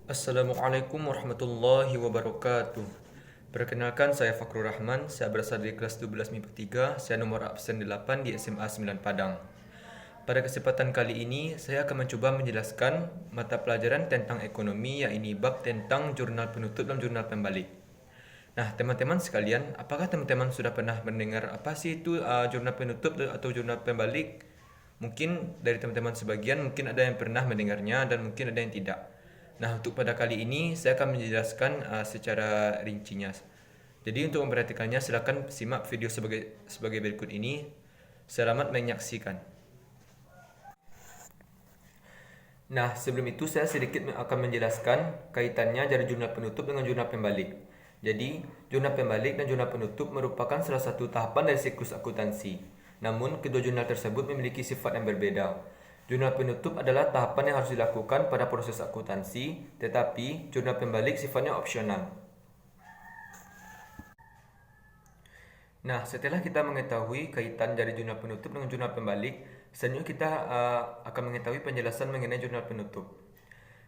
Assalamualaikum warahmatullahi wabarakatuh. Perkenalkan, saya Fakrul Rahman. Saya berasal dari kelas 12 MIPA 3. Saya nomor absen 8 di SMA 9 Padang. Pada kesempatan kali ini, saya akan mencoba menjelaskan mata pelajaran tentang ekonomi, yaitu bab tentang jurnal penutup dan jurnal pembalik. Nah, teman-teman sekalian, apakah teman-teman sudah pernah mendengar apa sih itu jurnal penutup atau jurnal pembalik? Mungkin dari teman-teman sebagian mungkin ada yang pernah mendengarnya dan mungkin ada yang tidak. Nah, untuk pada kali ini saya akan menjelaskan secara rincinya. Jadi untuk memperhatikannya silakan simak video sebagai berikut ini. Selamat menyaksikan. Nah, sebelum itu saya sedikit akan menjelaskan kaitannya dari jurnal penutup dengan jurnal pembalik. Jadi, jurnal pembalik dan jurnal penutup merupakan salah satu tahapan dari siklus akuntansi. Namun, kedua jurnal tersebut memiliki sifat yang berbeda. Jurnal penutup adalah tahapan yang harus dilakukan pada proses akuntansi, tetapi jurnal pembalik sifatnya opsional. Nah, setelah kita mengetahui kaitan dari jurnal penutup dengan jurnal pembalik, selanjutnya kita akan mengetahui penjelasan mengenai jurnal penutup.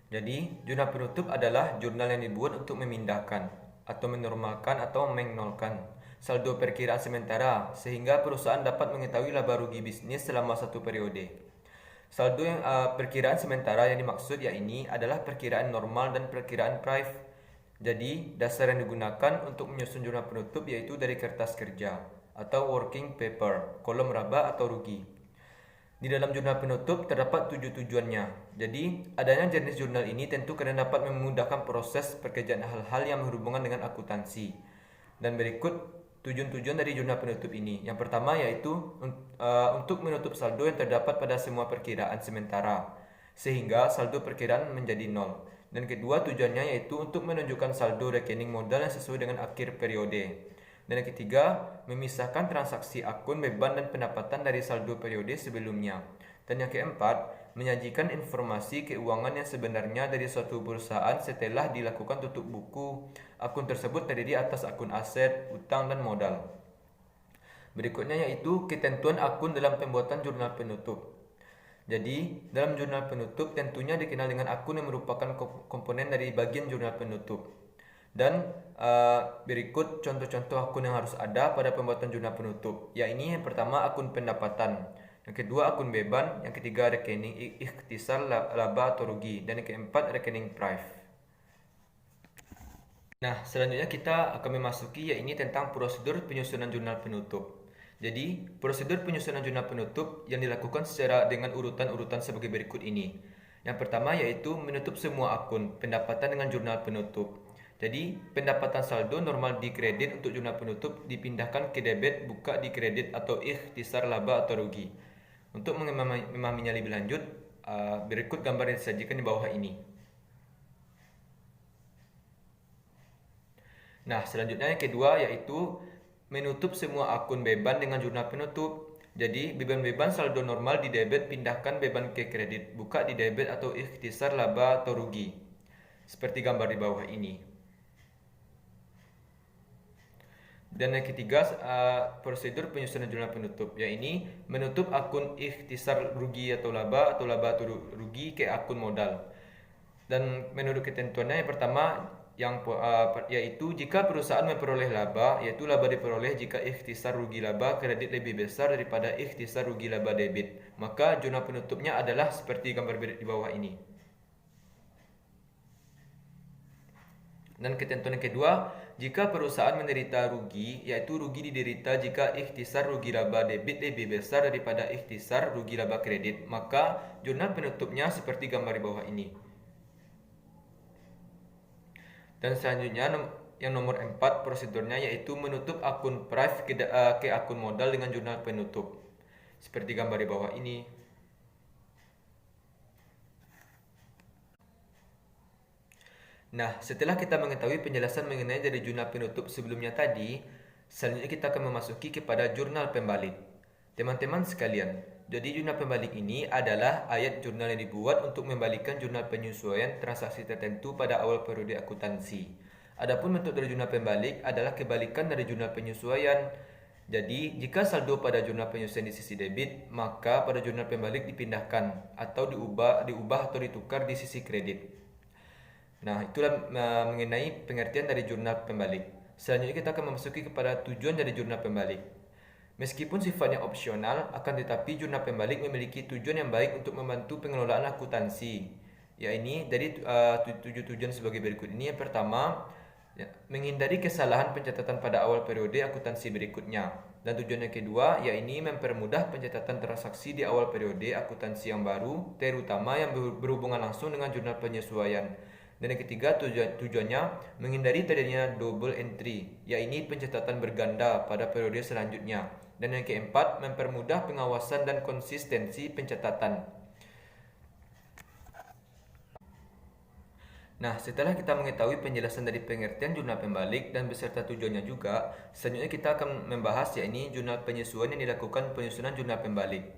Jadi, jurnal penutup adalah jurnal yang dibuat untuk memindahkan atau menormalkan atau mengnolkan saldo perkiraan sementara sehingga perusahaan dapat mengetahui laba rugi bisnis selama satu periode. Saldo yang perkiraan sementara yang dimaksud ini adalah perkiraan normal dan perkiraan price. Jadi, dasar yang digunakan untuk menyusun jurnal penutup yaitu dari kertas kerja atau working paper, kolom laba atau rugi. Di dalam jurnal penutup terdapat 7 tujuannya. Jadi, adanya jenis jurnal ini tentu karena dapat memudahkan proses pekerjaan hal-hal yang berhubungan dengan akuntansi. Dan berikut tujuan-tujuan dari jurnal penutup ini. Yang pertama yaitu untuk menutup saldo yang terdapat pada semua perkiraan sementara, sehingga saldo perkiraan menjadi nol. Dan kedua tujuannya yaitu untuk menunjukkan saldo rekening modal yang sesuai dengan akhir periode. Dan yang ketiga, memisahkan transaksi akun beban dan pendapatan dari saldo periode sebelumnya. Dan yang keempat, menyajikan informasi keuangan yang sebenarnya dari suatu perusahaan setelah dilakukan tutup buku. Akun tersebut terdiri atas akun aset, utang, dan modal. Berikutnya yaitu ketentuan akun dalam pembuatan jurnal penutup. Jadi, dalam jurnal penutup tentunya dikenal dengan akun yang merupakan komponen dari bagian jurnal penutup. Dan berikut contoh-contoh akun yang harus ada pada pembuatan jurnal penutup. Yang pertama akun pendapatan, yang kedua akun beban, yang ketiga rekening ikhtisar laba atau rugi, dan yang keempat rekening price. Nah, selanjutnya kita akan memasuki tentang prosedur penyusunan jurnal penutup. Jadi, prosedur penyusunan jurnal penutup yang dilakukan secara dengan urutan-urutan sebagai berikut ini. Yang pertama yaitu menutup semua akun pendapatan dengan jurnal penutup. Jadi, pendapatan saldo normal di kredit untuk jurnal penutup dipindahkan ke debit buka di kredit atau ikhtisar laba atau rugi. Untuk memahaminya lebih lanjut, berikut gambar yang disajikan di bawah ini. Nah, selanjutnya yang kedua yaitu menutup semua akun beban dengan jurnal penutup. Jadi, beban-beban saldo normal di debit pindahkan beban ke kredit, buka di debit atau ikhtisar laba atau rugi. Seperti gambar di bawah ini. Dan yang ketiga, prosedur penyusunan jurnal penutup, yaitu menutup akun ikhtisar rugi atau laba atau rugi ke akun modal. Dan menurut ketentuannya yang pertama yaitu jika perusahaan memperoleh laba, yaitu laba diperoleh jika ikhtisar rugi laba kredit lebih besar daripada ikhtisar rugi laba debit, maka jurnal penutupnya adalah seperti gambar di bawah ini. Dan ketentuan yang kedua, jika perusahaan menderita rugi, yaitu rugi diderita jika ikhtisar rugi laba debit lebih besar daripada ikhtisar rugi laba kredit, maka jurnal penutupnya seperti gambar di bawah ini. Dan selanjutnya yang nomor 4 prosedurnya yaitu menutup akun price ke akun modal dengan jurnal penutup. Seperti gambar di bawah ini. Nah, setelah kita mengetahui penjelasan mengenai dari jurnal penutup sebelumnya tadi, selanjutnya kita akan memasuki kepada jurnal pembalik. Teman-teman sekalian, jadi jurnal pembalik ini adalah ayat jurnal yang dibuat untuk membalikkan jurnal penyesuaian transaksi tertentu pada awal periode akuntansi. Adapun bentuk dari jurnal pembalik adalah kebalikan dari jurnal penyesuaian. Jadi, jika saldo pada jurnal penyesuaian di sisi debit, maka pada jurnal pembalik dipindahkan atau diubah atau ditukar di sisi kredit. Nah, itulah mengenai pengertian dari jurnal pembalik. Selanjutnya kita akan memasuki kepada tujuan dari jurnal pembalik. Meskipun sifatnya opsional, akan tetapi jurnal pembalik memiliki tujuan yang baik untuk membantu pengelolaan akuntansi. Ya, ini dari tujuh tujuan sebagai berikut ini. Yang pertama, ya, menghindari kesalahan pencatatan pada awal periode akuntansi berikutnya. Dan tujuan yang kedua, yaitu mempermudah pencatatan transaksi di awal periode akuntansi yang baru, terutama yang berhubungan langsung dengan jurnal penyesuaian. Dan yang ketiga, tujuannya menghindari terjadinya double entry, yaitu pencatatan berganda pada periode selanjutnya. Dan yang keempat, mempermudah pengawasan dan konsistensi pencatatan. Nah, setelah kita mengetahui penjelasan dari pengertian jurnal pembalik dan beserta tujuannya juga, selanjutnya kita akan membahas yakni jurnal penyesuaian yang dilakukan penyusunan jurnal pembalik.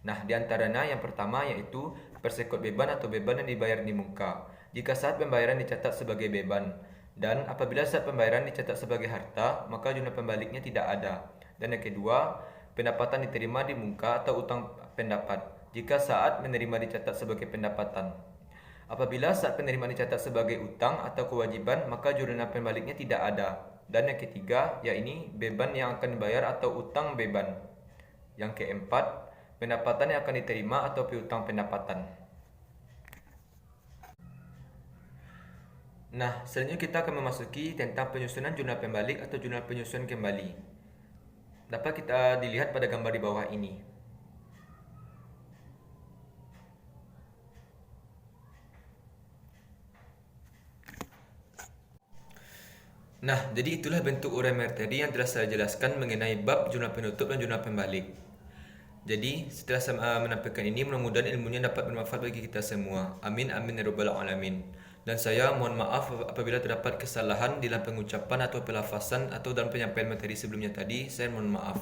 Nah, di antaranya yang pertama yaitu persekot beban atau beban yang dibayar di muka. Jika saat pembayaran dicatat sebagai beban dan apabila saat pembayaran dicatat sebagai harta, maka jurnal pembaliknya tidak ada. Dan yang kedua, pendapatan diterima di muka atau utang pendapat. Jika saat menerima dicatat sebagai pendapatan. Apabila saat penerimaan dicatat sebagai utang atau kewajiban, maka jurnal pembaliknya tidak ada. Dan yang ketiga, yaitu beban yang akan dibayar atau utang beban. Yang keempat, pendapatan yang akan diterima atau piutang pendapatan. Nah, selanjutnya kita akan memasuki tentang penyusunan jurnal pembalik atau jurnal penyusunan kembali. Dapat kita dilihat pada gambar di bawah ini. Nah, jadi itulah bentuk uraian materi yang telah saya jelaskan mengenai bab jurnal penutup dan jurnal pembalik. Jadi, setelah saya menampilkan ini, mudah-mudahan ilmunya dapat bermanfaat bagi kita semua. Amin, amin, ya rabbal alamin. Dan saya mohon maaf apabila terdapat kesalahan dalam pengucapan atau pelafasan atau dalam penyampaian materi sebelumnya tadi. Saya mohon maaf.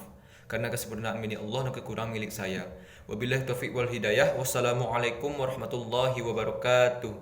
Karena kesempurnaan milik Allah dan kekurangan milik saya. Wabillahi taufiq wal hidayah. Wassalamualaikum warahmatullahi wabarakatuh.